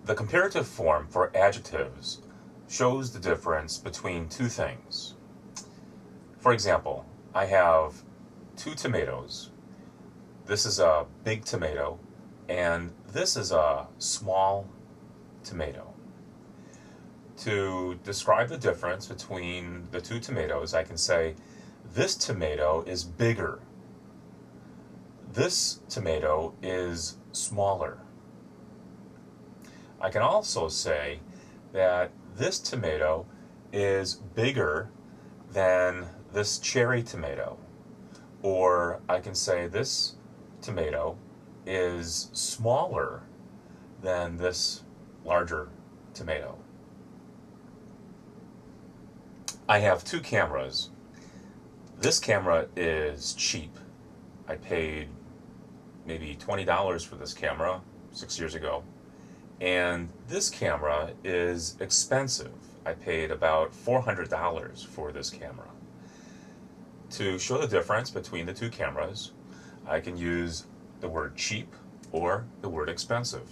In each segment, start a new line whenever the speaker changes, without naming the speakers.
The comparative form for adjectives shows the difference between two things. For example, I have 2 tomatoes. This is a big tomato, and this is a small tomato. To describe the difference between the 2 tomatoes, I can say, this tomato is bigger. This tomato is smaller. I can also say that this tomato is bigger than this cherry tomato. Or I can say this tomato is smaller than this larger tomato. I have 2 cameras. This camera is cheap. I paid maybe $20 for this camera 6 years ago. And this camera is expensive. I paid about $400 for this camera. To show the difference between the 2 cameras, I can use the word cheap or the word expensive.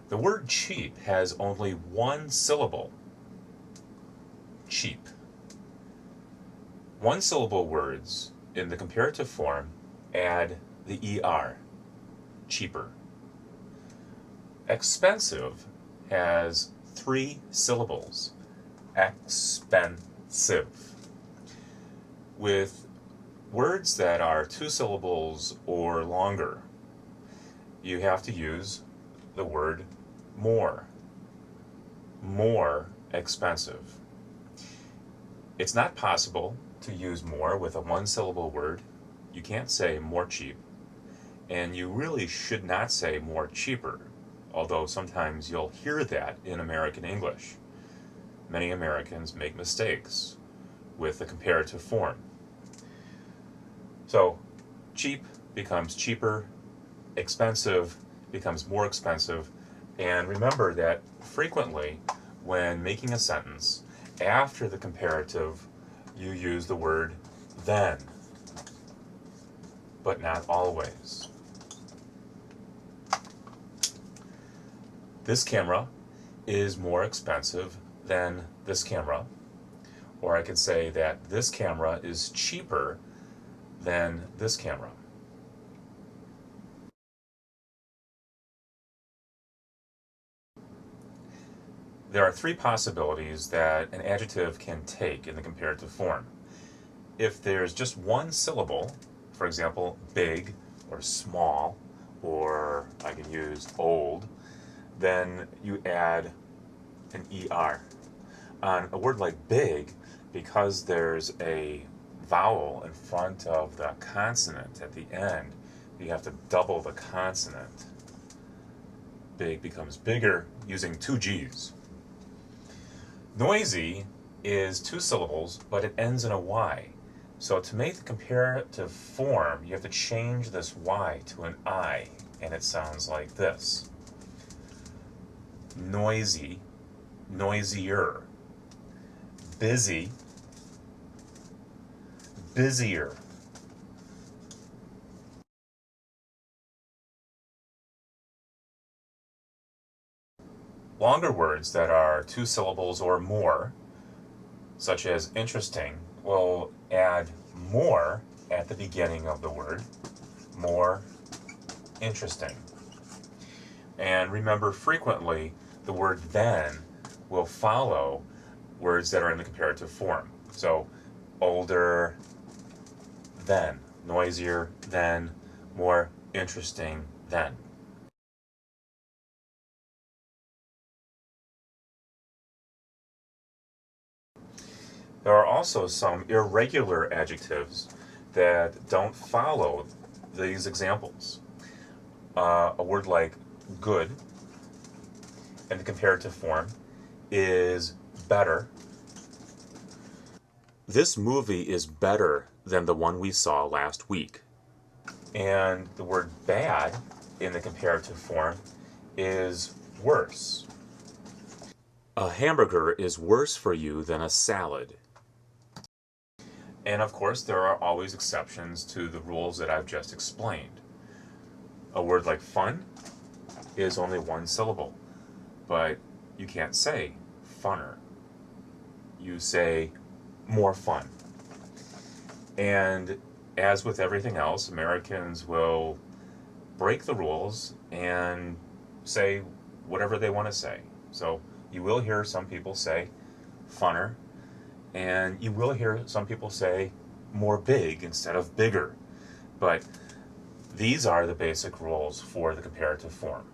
The word cheap has only 1 syllable. Cheap. 1-syllable words in the comparative form add the ER, cheaper. Expensive has 3 syllables, expensive. With words that are 2 syllables or longer, you have to use the word more. More expensive. It's not possible to use more with a 1-syllable word. You can't say more cheap, and you really should not say more cheaper, although sometimes you'll hear that in American English. Many Americans make mistakes with the comparative form. So cheap becomes cheaper, expensive becomes more expensive, and remember that frequently when making a sentence, after the comparative, you use the word then, but not always. This camera is more expensive than this camera, or I could say that this camera is cheaper than this camera. There are 3 possibilities that an adjective can take in the comparative form. If there's just 1 syllable, for example, big or small, or I can use old, then you add an ER. On a word like big, because there's a vowel in front of the consonant at the end, you have to double the consonant. Big becomes bigger using 2 G's. Noisy is 2 syllables, but it ends in a Y. So to make the comparative form, you have to change this Y to an I, and it sounds like this. Noisy, noisier. Busy, busier. Longer words that are 2 syllables or more, such as interesting, will add more at the beginning of the word. More interesting. And remember, frequently the word then will follow words that are in the comparative form. So older than, noisier than, more interesting than. There are also some irregular adjectives that don't follow these examples. A word like good in the comparative form is better. This movie is better than the one we saw last week. And the word bad in the comparative form is worse. A hamburger is worse for you than a salad. And of course, there are always exceptions to the rules that I've just explained. A word like fun is only 1 syllable. but you can't say funner. You say more fun. And as with everything else, Americans will break the rules and say whatever they want to say. So you will hear some people say funner, and you will hear some people say more big instead of bigger. But these are the basic rules for the comparative form.